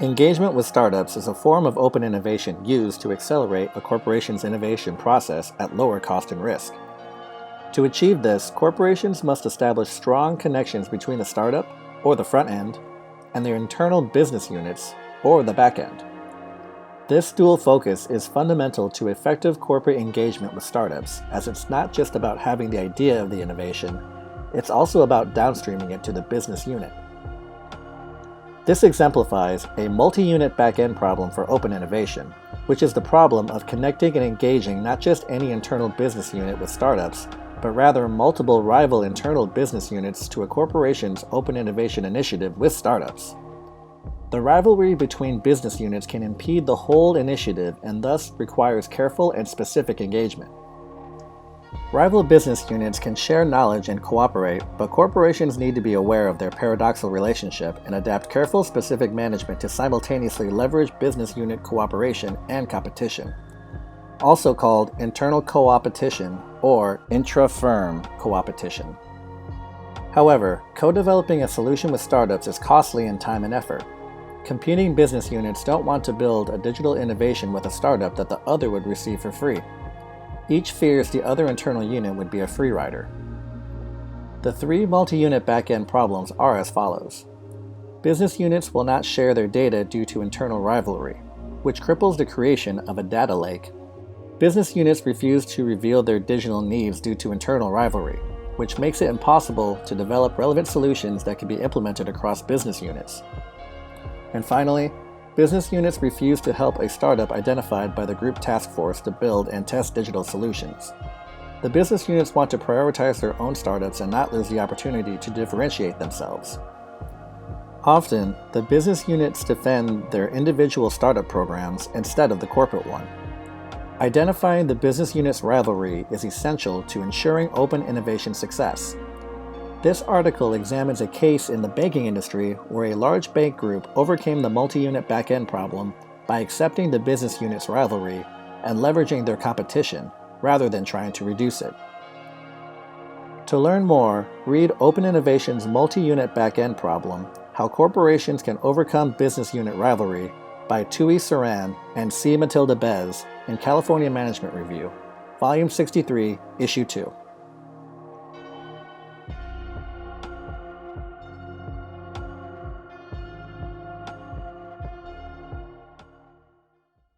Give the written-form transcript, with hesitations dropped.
Engagement with startups is a form of open innovation used to accelerate a corporation's innovation process at lower cost and risk. To achieve this, corporations must establish strong connections between the startup, or the front end, and their internal business units, or the back end. This dual focus is fundamental to effective corporate engagement with startups, as it's not just about having the idea of the innovation, it's also about downstreaming it to the business unit. This exemplifies a multi-unit back-end problem for open innovation, which is the problem of connecting and engaging not just any internal business unit with startups, but rather multiple rival internal business units to a corporation's open innovation initiative with startups. The rivalry between business units can impede the whole initiative and thus requires careful and specific engagement. Rival business units can share knowledge and cooperate, but corporations need to be aware of their paradoxical relationship and adapt careful, specific management to simultaneously leverage business unit cooperation and competition, also called internal co-opetition or intra-firm co-opetition. However, co-developing a solution with startups is costly in time and effort. Competing business units don't want to build a digital innovation with a startup that the other would receive for free. Each fears the other internal unit would be a free rider. The three multi-unit back-end problems are as follows. Business units will not share their data due to internal rivalry, which cripples the creation of a data lake. Business units refuse to reveal their digital needs due to internal rivalry, which makes it impossible to develop relevant solutions that can be implemented across business units. And finally, business units refuse to help a startup identified by the group task force to build and test digital solutions. The business units want to prioritize their own startups and not lose the opportunity to differentiate themselves. Often, the business units defend their individual startup programs instead of the corporate one. Identifying the business unit's rivalry is essential to ensuring open innovation success. This article examines a case in the banking industry where a large bank group overcame the multi-unit back-end problem by accepting the business unit's rivalry and leveraging their competition rather than trying to reduce it. To learn more, read Open Innovation's Multi-Unit Back-End Problem, How Corporations Can Overcome Business Unit Rivalry by Thuy, Seran, and C. Matilda in California Management Review, Volume 63, Issue 2.